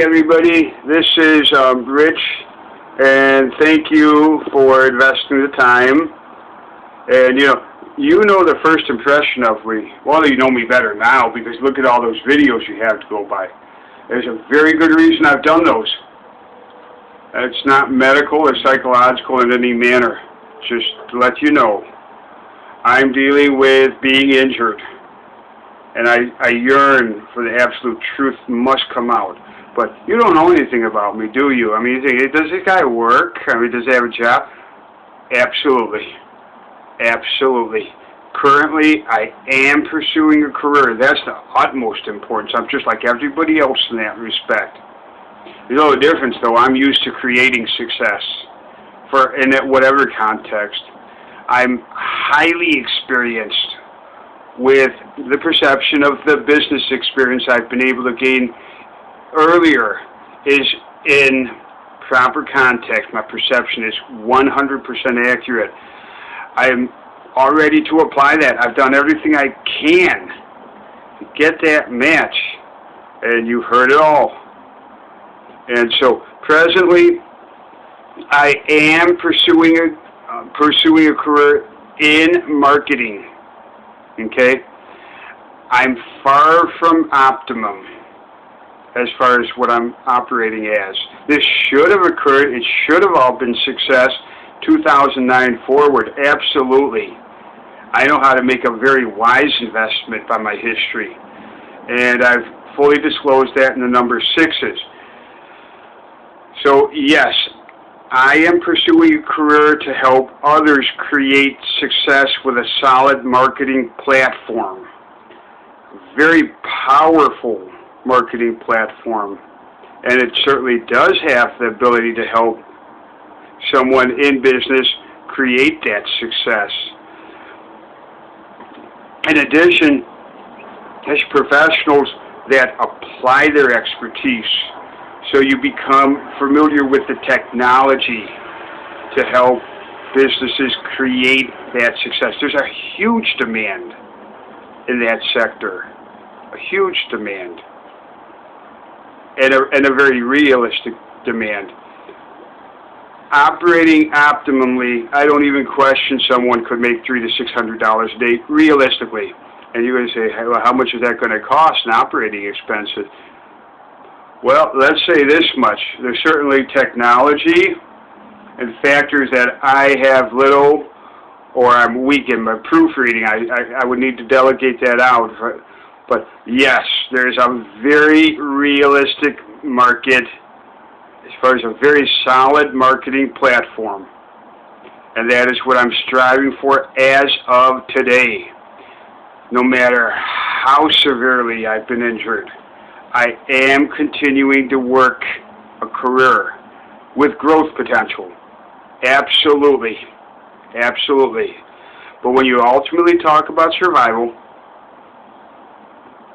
Everybody, this is Rich, and thank you for investing the time. And you know the first impression of me. Well, you know me better now because look at all those videos you have to go by. There's a very good reason I've done those. It's not medical or psychological in any manner. Just to let you know, I'm dealing with being injured, and I yearn for the absolute truth must come out. But you don't know anything about me, do you? I mean, you think, does this guy work? I mean, does he have a job? Absolutely. Absolutely. Currently, I am pursuing a career. That's the utmost importance. I'm just like everybody else in that respect. You know the difference, though. I'm used to creating success in whatever context. I'm highly experienced with the perception of the business experience I've been able to gain earlier is in proper context. My perception is 100% accurate. I'm all ready to apply that. I've done everything I can to get that match, and you've heard it all. And so presently, I am pursuing a career in marketing. Okay, I'm far from optimum as far as what I'm operating as. This should have occurred. It should have all been success 2009 forward. Absolutely. I know how to make a very wise investment by my history. And I've fully disclosed that in the number 6s. So yes, I am pursuing a career to help others create success with a solid marketing platform. Very powerful marketing platform, and it certainly does have the ability to help someone in business create that success. In addition, as professionals that apply their expertise, so you become familiar with the technology to help businesses create that success. There's a huge demand in that sector, a huge demand. And a very realistic demand. Operating optimally, I don't even question someone could make $300 to $600 a day realistically. And you're going to say, hey, well, how much is that going to cost in operating expenses? Well, let's say this much. There's certainly technology and factors that I have little or I'm weak in my proofreading. I would need to delegate that out. But yes, there's a very realistic market as far as a very solid marketing platform. And that is what I'm striving for as of today. No matter how severely I've been injured, I am continuing to work a career with growth potential. Absolutely. Absolutely. But when you ultimately talk about survival,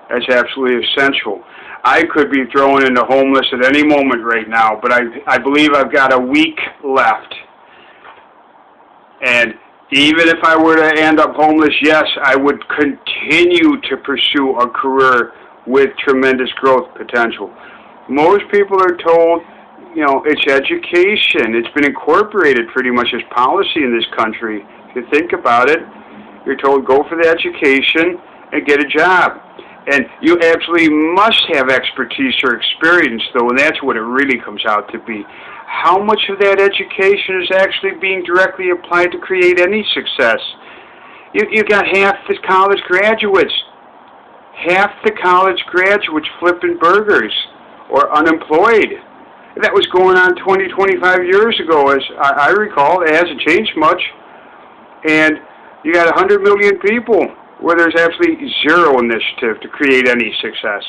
that's absolutely essential. I could be thrown into homeless at any moment right now, but I believe I've got a week left. And even if I were to end up homeless, yes, I would continue to pursue a career with tremendous growth potential. Most people are told, it's education. It's been incorporated pretty much as policy in this country. If you think about it, you're told go for the education and get a job. And you absolutely must have expertise or experience, though, and that's what it really comes out to be. How much of that education is actually being directly applied to create any success? You got half the college graduates. Half the college graduates flipping burgers or unemployed. That was going on 20, 25 years ago, as I recall. It hasn't changed much. And you got 100 million people where there's absolutely zero initiative to create any success.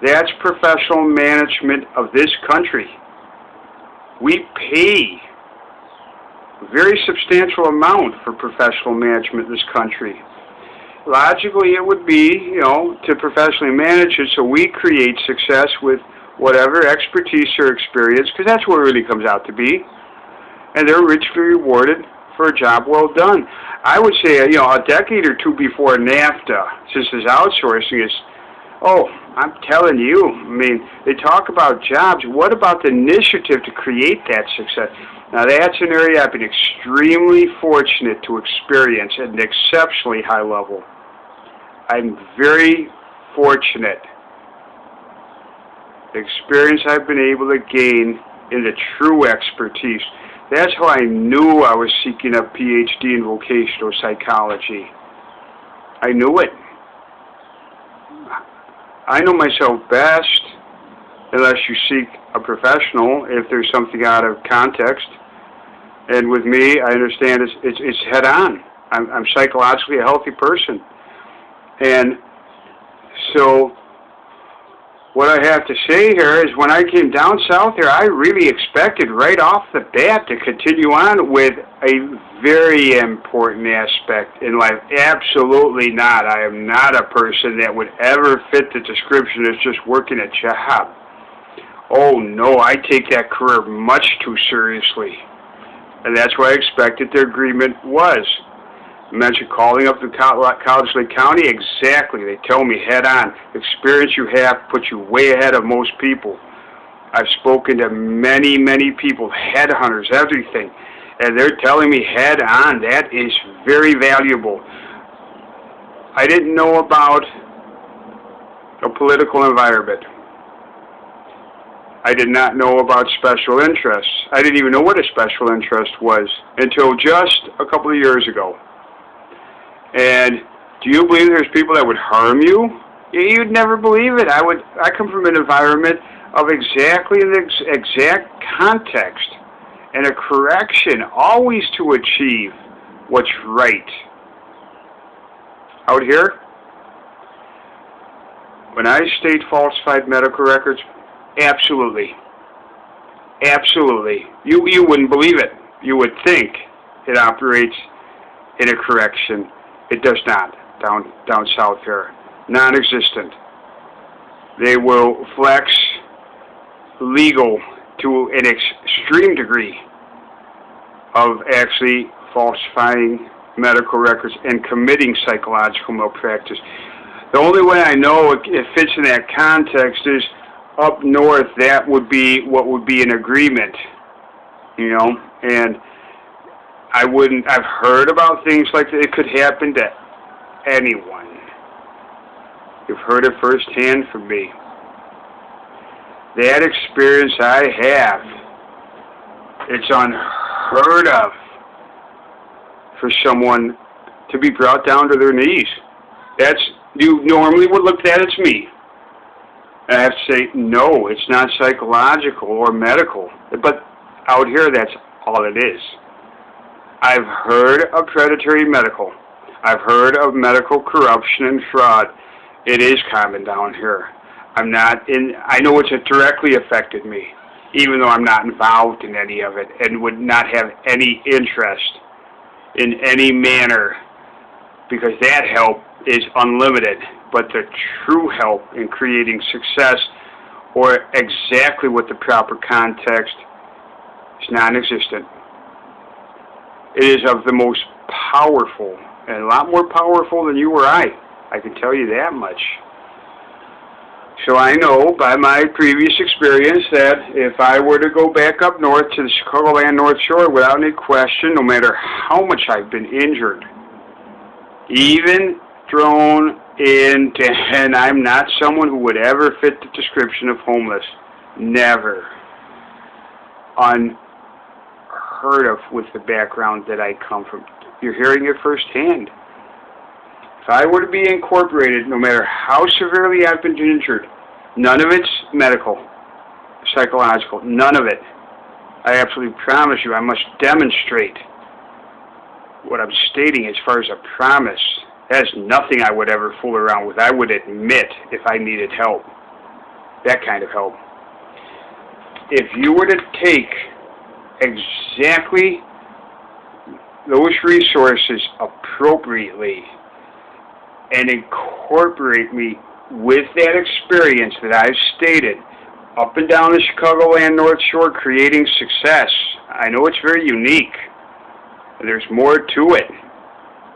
That's professional management of this country. We pay a very substantial amount for professional management in this country. Logically, it would be, to professionally manage it so we create success with whatever expertise or experience, because that's what it really comes out to be. And they're richly rewarded for a job well done. I would say, a decade or two before NAFTA, since there's outsourcing, is, I'm telling you, I mean, they talk about jobs. What about the initiative to create that success? Now, that's an area I've been extremely fortunate to experience at an exceptionally high level. I'm very fortunate. The experience I've been able to gain in the true expertise. That's how I knew I was seeking a PhD in vocational psychology. I knew it. I know myself best, unless you seek a professional, if there's something out of context. And with me, I understand it's head on. I'm psychologically a healthy person. And so what I have to say here is when I came down south here, I really expected right off the bat to continue on with a very important aspect in life. Absolutely not. I am not a person that would ever fit the description as just working a job. Oh no, I take that career much too seriously. And that's what I expected the agreement was. I mentioned calling up the College Lake County. Exactly. They tell me head on. The experience you have puts you way ahead of most people. I've spoken to many, many people, headhunters, everything. And they're telling me head on. That is very valuable. I didn't know about the political environment. I did not know about special interests. I didn't even know what a special interest was until just a couple of years ago. And do you believe there's people that would harm you? You'd never believe it. I come from an environment of exactly the exact context and a correction, always to achieve what's right. Out here, when I state falsified medical records, absolutely. Absolutely. You wouldn't believe it. You would think it operates in a correction. It does not down south here. Non-existent. They will flex legal to an extreme degree of actually falsifying medical records and committing psychological malpractice. The only way I know it fits in that context is up north. That would be what would be an agreement, you know, and I've heard about things like that. It could happen to anyone. You've heard it firsthand from me. That experience I have, it's unheard of for someone to be brought down to their knees. You normally would look at it's me. And I have to say, no, it's not psychological or medical. But out here, that's all it is. I've heard of predatory medical. I've heard of medical corruption and fraud. It is common down here. I know it's directly affected me, even though I'm not involved in any of it and would not have any interest in any manner, because that help is unlimited. But the true help in creating success, or exactly what the proper context, is non-existent. It is of the most powerful, and a lot more powerful than you or I can tell you that much. So I know by my previous experience that if I were to go back up north to the Chicagoland North Shore, without any question, no matter how much I've been injured, even thrown into, and I'm not someone who would ever fit the description of homeless. Never. Unheard of with the background that I come from. You're hearing it firsthand. If I were to be incorporated, no matter how severely I've been injured, none of it's medical, psychological, none of it. I absolutely promise you, I must demonstrate what I'm stating as far as a promise. That is nothing I would ever fool around with. I would admit if I needed help, that kind of help. If you were to take exactly those resources appropriately and incorporate me with that experience that I've stated up and down the Chicagoland North Shore, creating success. I know it's very unique. There's more to it.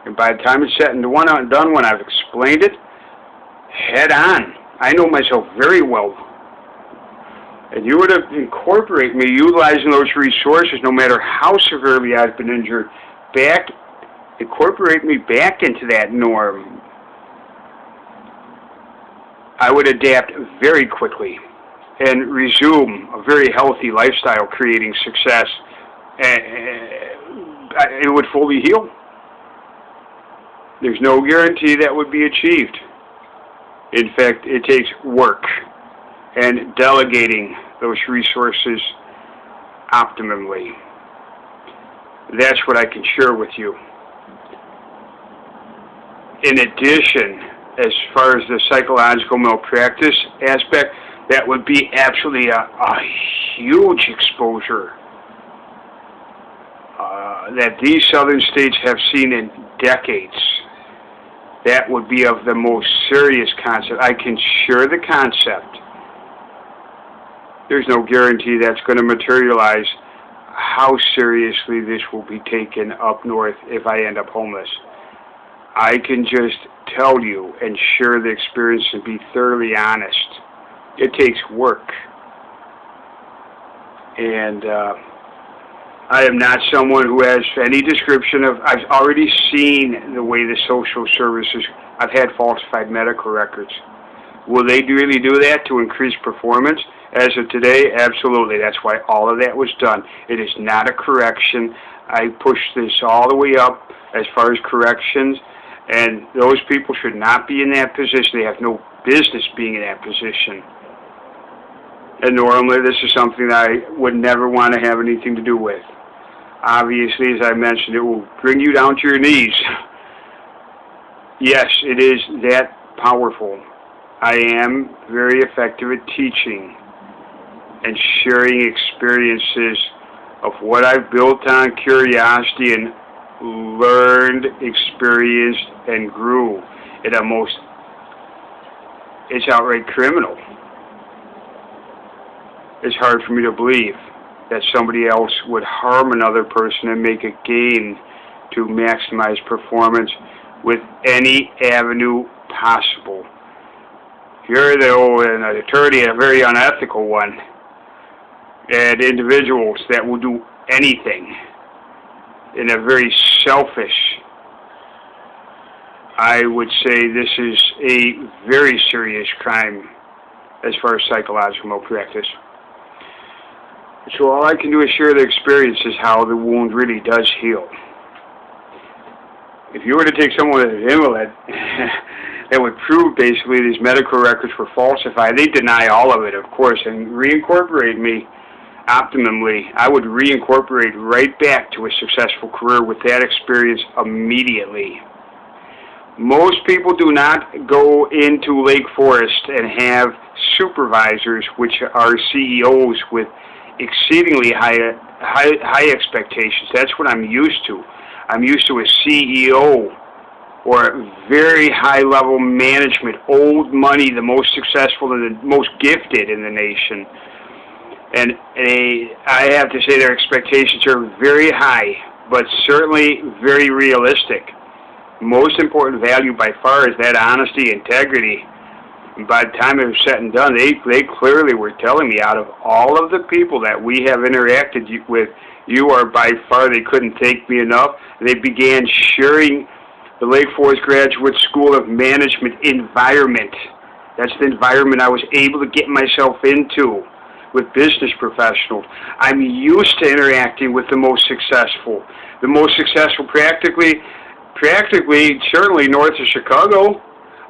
And by the time it's said and done, when I've explained it, head on. I know myself very well. And you were to incorporate me utilizing those resources, no matter how severely I've been injured, incorporate me back into that norm. I would adapt very quickly and resume a very healthy lifestyle, creating success. It would fully heal. There's no guarantee that would be achieved. In fact, it takes work and delegating those resources optimally. That's what I can share with you. In addition, as far as the psychological malpractice aspect, that would be absolutely a huge exposure that these southern states have seen in decades. That would be of the most serious concept. I can share the concept. There's no guarantee that's going to materialize how seriously this will be taken up north if I end up homeless. I can just tell you and share the experience and be thoroughly honest. It takes work. And I am not someone who has any description of, I've already seen the way the social services, I've had falsified medical records. Will they really do that to increase performance? As of today, absolutely. That's why all of that was done. It is not a correction. I pushed this all the way up as far as corrections, and those people should not be in that position. They have no business being in that position. And normally this is something that I would never want to have anything to do with. Obviously, as I mentioned, it will bring you down to your knees. Yes, it is that powerful. I am very effective at teaching and sharing experiences of what I've built on curiosity and learned, experienced, and grew at a most, it's outright criminal. It's hard for me to believe that somebody else would harm another person and make a gain to maximize performance with any avenue possible. You're an attorney, a very unethical one, and individuals that will do anything in a very selfish, I would say this is a very serious crime as far as psychological malpractice. So all I can do is share the experiences, how the wound really does heal. If you were to take someone with an invalid that would prove basically these medical records were falsified, they deny all of it, of course, and reincorporate me optimally, I would reincorporate right back to a successful career with that experience immediately. Most people do not go into Lake Forest and have supervisors, which are CEOs with exceedingly high expectations. That's what I'm used to. I'm used to a CEO or very high-level management, old money, the most successful and the most gifted in the nation. And I have to say their expectations are very high, but certainly very realistic. Most important value by far is that honesty, integrity. And by the time it was said and done, they clearly were telling me, out of all of the people that we have interacted with, you are by far, they couldn't thank me enough. They began sharing the Lake Forest Graduate School of Management environment. That's the environment I was able to get myself into with business professionals. I'm used to interacting with the most successful. The most successful practically, certainly north of Chicago,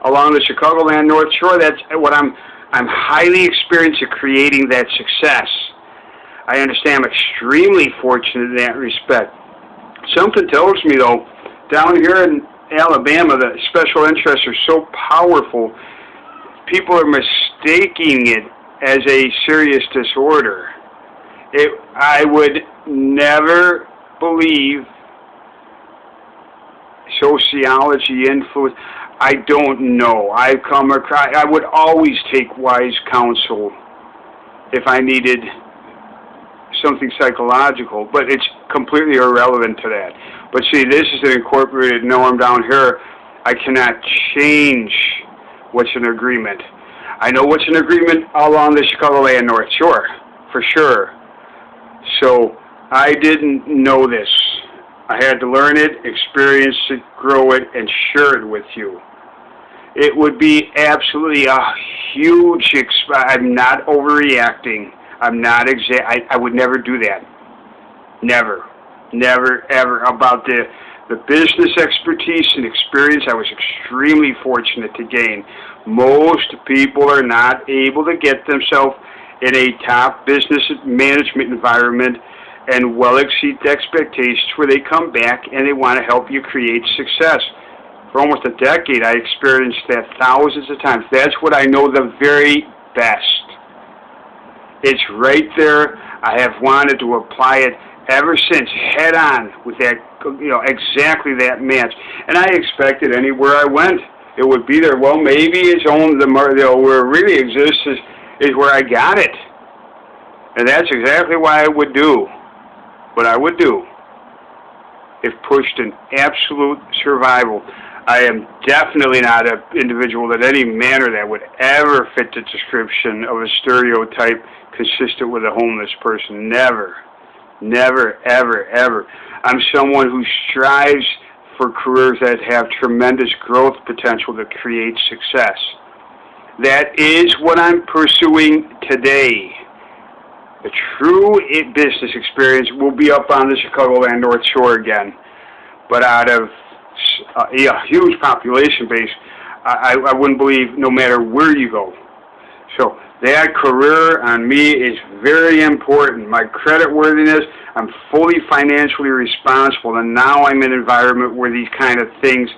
along the Chicagoland North Shore. That's what I'm highly experienced at creating that success. I understand I'm extremely fortunate in that respect. Something tells me, though, down here in Alabama, the special interests are so powerful, people are mistaking it as a serious disorder. I would never believe sociology influence. I don't know. I've come across, I would always take wise counsel if I needed something psychological, but it's completely irrelevant to that. But see, this is an incorporated norm down here. I cannot change what's an agreement. I know what's an agreement along the Chicagoland North Shore, for sure. So I didn't know this. I had to learn it, experience it, grow it, and share it with you. It would be absolutely a huge, I'm not overreacting. I'm not I would never do that. Never. Never, ever. About the business expertise and experience I was extremely fortunate to gain. Most people are not able to get themselves in a top business management environment and well exceed the expectations where they come back and they want to help you create success. For almost a decade, I experienced that thousands of times. That's what I know the very best. It's right there. I have wanted to apply it ever since, head on, with that, exactly that match. And I expected anywhere I went, it would be there. Well, maybe it's only where it really exists is where I got it. And that's exactly what I would do. What I would do if pushed in absolute survival. I am definitely not an individual in any manner that would ever fit the description of a stereotype consistent with a homeless person. Never. Never, ever, ever. I'm someone who strives for careers that have tremendous growth potential to create success. That is what I'm pursuing today. The true business experience will be up on the Chicagoland North Shore again. But out of a huge population base, I wouldn't believe no matter where you go. So that career on me is very important. My credit worthiness, I'm fully financially responsible, and now I'm in an environment where these kind of things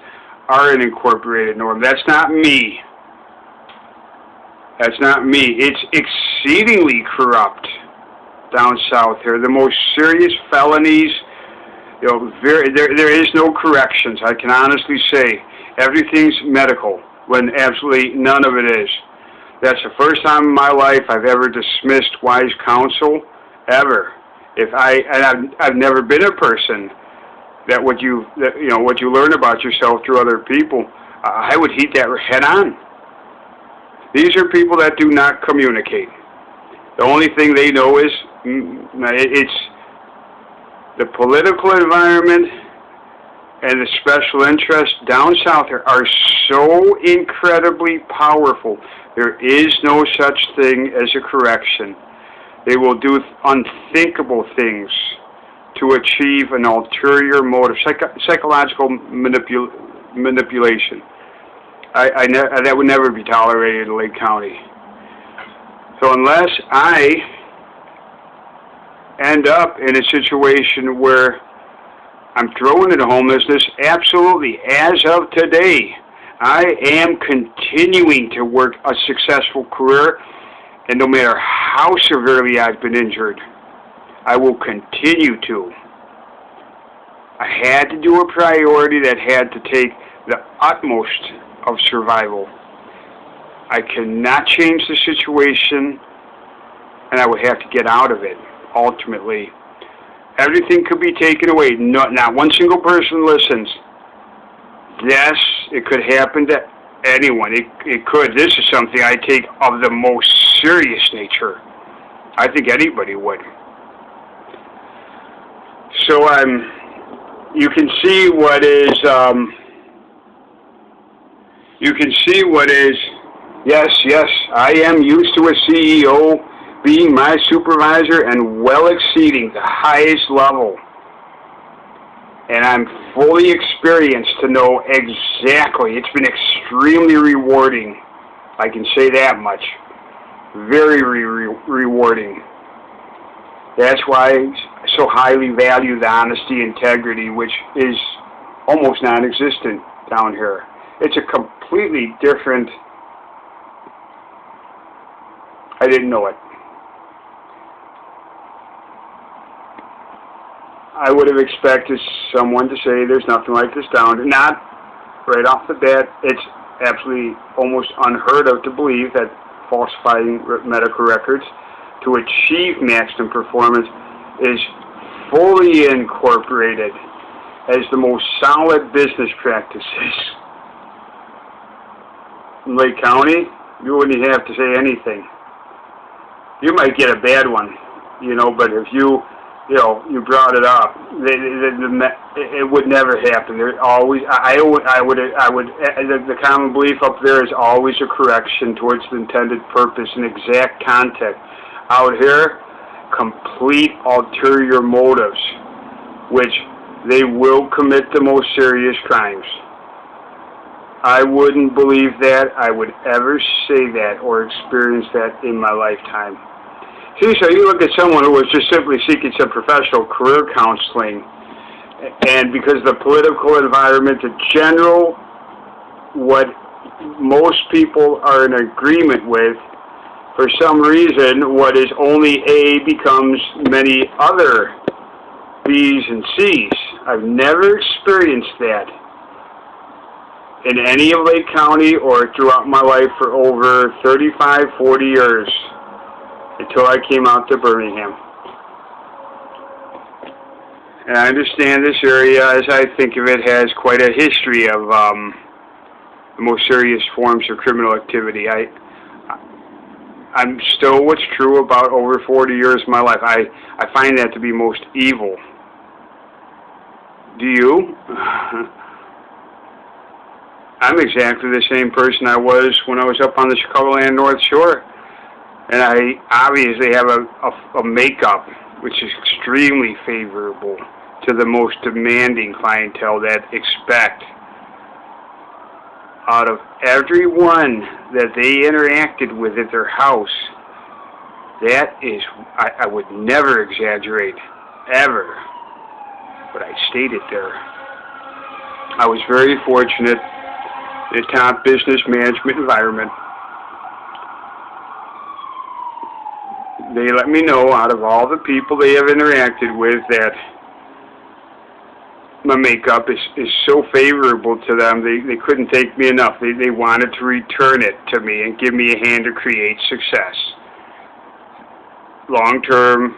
are an incorporated norm. That's not me. That's not me. It's exceedingly corrupt down south here. The most serious felonies, there is no corrections. I can honestly say everything's medical when absolutely none of it is. That's the first time in my life I've ever dismissed wise counsel, ever. I've never been a person that what you learn about yourself through other people, I would heat that head on. These are people that do not communicate. The only thing they know is it's the political environment and the special interests down south are so incredibly powerful. There is no such thing as a correction. They will do unthinkable things to achieve an ulterior motive, psychological manipulation. That would never be tolerated in Lake County. So unless I end up in a situation where I'm thrown into homelessness, absolutely, as of today, I am continuing to work a successful career, and no matter how severely I've been injured, I will continue to. I had to do a priority that had to take the utmost of survival. I cannot change the situation, and I would have to get out of it, ultimately. Everything could be taken away. Not one single person listens. Yes, it could happen to anyone. It could. This is something I take of the most serious nature. I think anybody would. So you can see what is, yes, I am used to a CEO being my supervisor and well exceeding the highest level. And I'm fully experienced to know exactly. It's been extremely rewarding. I can say that much. Very rewarding. That's why I so highly value the honesty, integrity, which is almost non-existent down here. It's a completely different... I didn't know it. I would have expected someone to say there's nothing like this down here. Not right off the bat. It's absolutely almost unheard of to believe that falsifying medical records to achieve maximum performance is fully incorporated as the most solid business practices in Lake County. You wouldn't have to say anything. You might get a bad one, but if you brought it up, it would never happen. There always, the common belief up there is always a correction towards the intended purpose and exact context. Out here, complete ulterior motives, which they will commit the most serious crimes. I wouldn't believe that I would ever say that or experience that in my lifetime. See, so you look at someone who was just simply seeking some professional career counseling, and because the political environment, the general, what most people are in agreement with, for some reason, what is only A becomes many other B's and C's. I've never experienced that in any of Lake County or throughout my life for over 35, 40 years until I came out to Birmingham. And I understand this area, as I think of it, has quite a history of the most serious forms of criminal activity. I'm still what's true about over 40 years of my life. I find that to be most evil. Do you? I'm exactly the same person I was when I was up on the Chicagoland North Shore. And I obviously have a makeup which is extremely favorable to the most demanding clientele that expect out of everyone that they interacted with at their house. That is, I would never exaggerate, ever, but I stated there. I was very fortunate in a top business management environment. They let me know out of all the people they have interacted with that my makeup is so favorable to them, they couldn't take me enough. They wanted to return it to me and give me a hand to create success. Long term,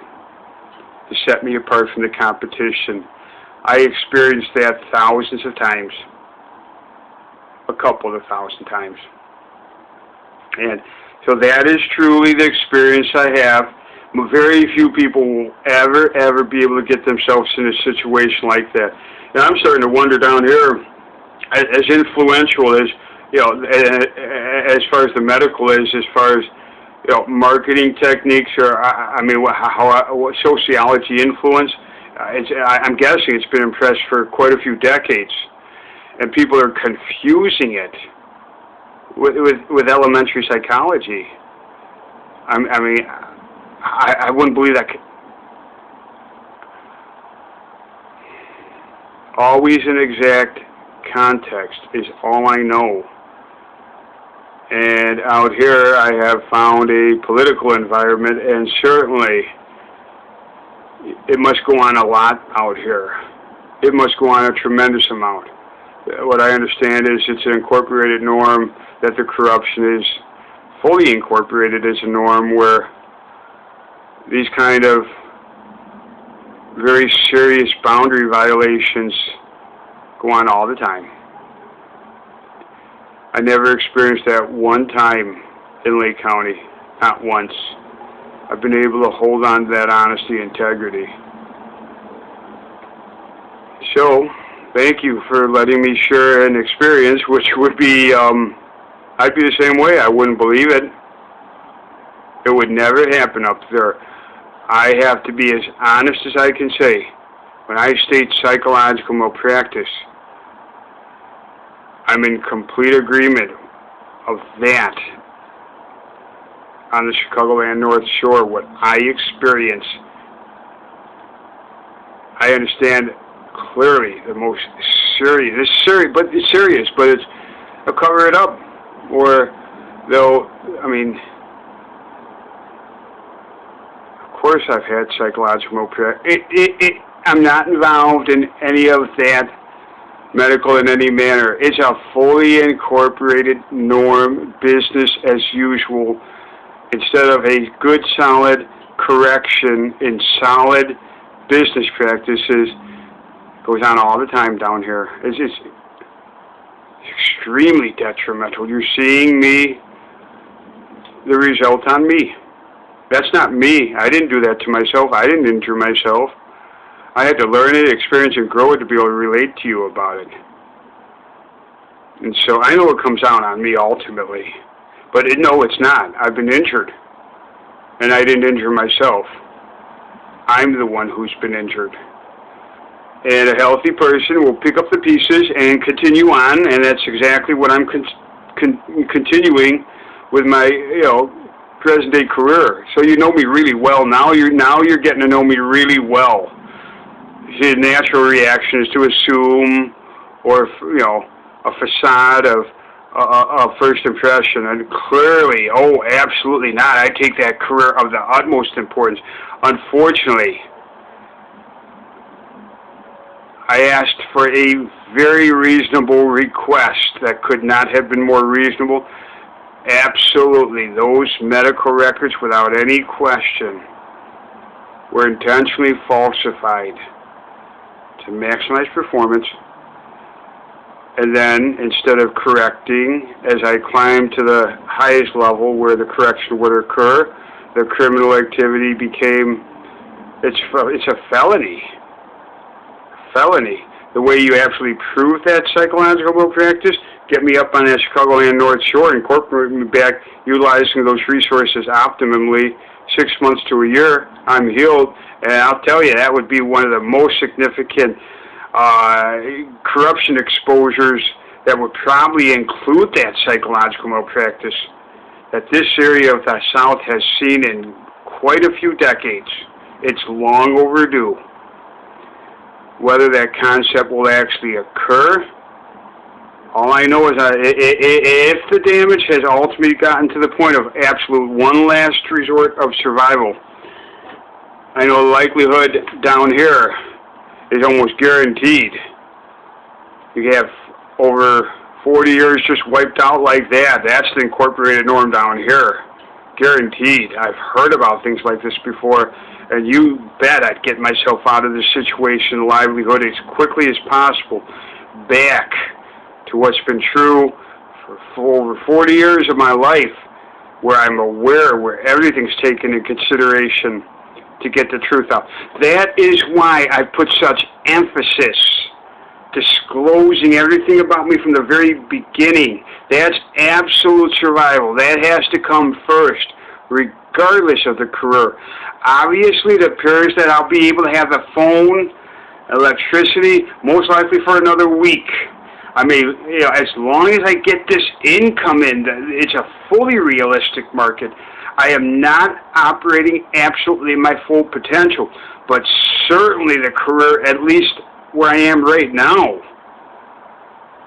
to set me apart from the competition. I experienced that thousands of times. A couple of thousand times. And so that is truly the experience I have. Very few people will ever be able to get themselves in a situation like that. And I'm starting to wonder down here, as influential as, as far as the medical is, as far as, marketing techniques or, what sociology influence, I'm guessing it's been impressed for quite a few decades. And people are confusing it with elementary psychology. I wouldn't believe that. Always an exact context is all I know. And out here I have found a political environment, and certainly it must go on a lot out here. It must go on a tremendous amount. What I understand is it's an incorporated norm that the corruption is fully incorporated as a norm where these kind of very serious boundary violations go on all the time. I never experienced that one time in Lake County, not once. I've been able to hold on to that honesty and integrity. So, thank you for letting me share an experience, which would be, I'd be the same way. I wouldn't believe it. It would never happen up there. I have to be as honest as I can say. When I state psychological malpractice, I'm in complete agreement of that on the Chicagoland North Shore, what I experience. I understand clearly the most serious, but it's, they'll cover it up, or they'll, of course I've had psychological malpractice. I'm not involved in any of that medical in any manner. It's a fully incorporated norm, business as usual, instead of a good, solid correction in solid business practices. Goes on all the time down here. It's extremely detrimental. You're seeing me the result on me. That's not me. I didn't do that to myself. I didn't injure myself. I had to learn it, experience, and grow it to be able to relate to you about it. And so I know it comes down on me ultimately. But no, it's not. I've been injured. And I didn't injure myself. I'm the one who's been injured. And a healthy person will pick up the pieces and continue on, and that's exactly what I'm continuing with my, present-day career. So you know me really well. Now you're getting to know me really well. The natural reaction is to assume, or a facade of first impression, and clearly, oh, absolutely not. I take that career of the utmost importance. Unfortunately, I asked for a very reasonable request that could not have been more reasonable. Absolutely, those medical records, without any question, were intentionally falsified to maximize performance. And then, instead of correcting, as I climbed to the highest level where the correction would occur, the criminal activity became, it's a felony. Felony. The way you actually prove that psychological malpractice, get me up on that Chicagoland North Shore, incorporate me back, utilizing those resources optimally, 6 months to a year, I'm healed, and I'll tell you, that would be one of the most significant corruption exposures that would probably include that psychological malpractice that this area of the South has seen in quite a few decades. It's long overdue. Whether that concept will actually occur, all I know is that if the damage has ultimately gotten to the point of absolute one last resort of survival, I know the likelihood down here is almost guaranteed. You have over 40 years just wiped out like that. That's the incorporated norm down here. Guaranteed. I've heard about things like this before, and you bet I'd get myself out of this situation, livelihood, as quickly as possible, back to what's been true for over 40 years of my life, where I'm aware, where everything's taken in consideration to get the truth out. That is why I put such emphasis disclosing everything about me from the very beginning. That's absolute survival. That has to come first, regardless of the career. Obviously, it appears that I'll be able to have the phone, electricity, most likely for another week. I mean, as long as I get this income in, it's a fully realistic market. I am not operating absolutely my full potential, but certainly the career, at least where I am right now,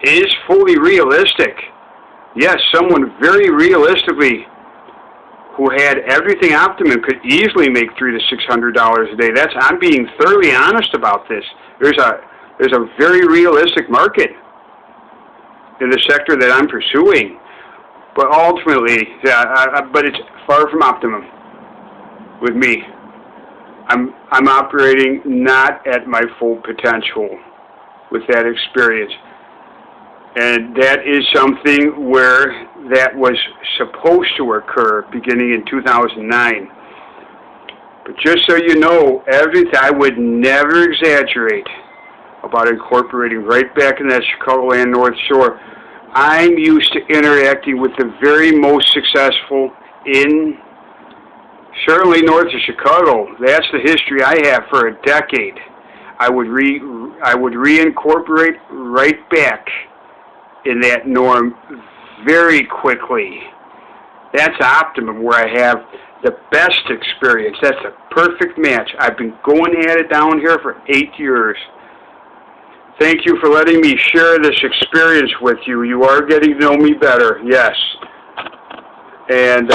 is fully realistic. Yes, someone very realistically who had everything optimum could easily make $300 to $600 a day. I'm being thoroughly honest about this. There's a very realistic market in the sector that I'm pursuing. But ultimately, but it's far from optimum with me. I'm operating not at my full potential with that experience. And that is something where that was supposed to occur beginning in 2009. But just so you know, I would never exaggerate about incorporating right back in that Chicagoland North Shore. I'm used to interacting with the very most successful in, certainly north of Chicago. That's the history I have for a decade. I would reincorporate right back in that norm very quickly. That's optimum, where I have the best experience. That's a perfect match. I've been going at it down here for 8 years. Thank you for letting me share this experience with you. You are getting to know me better, yes. And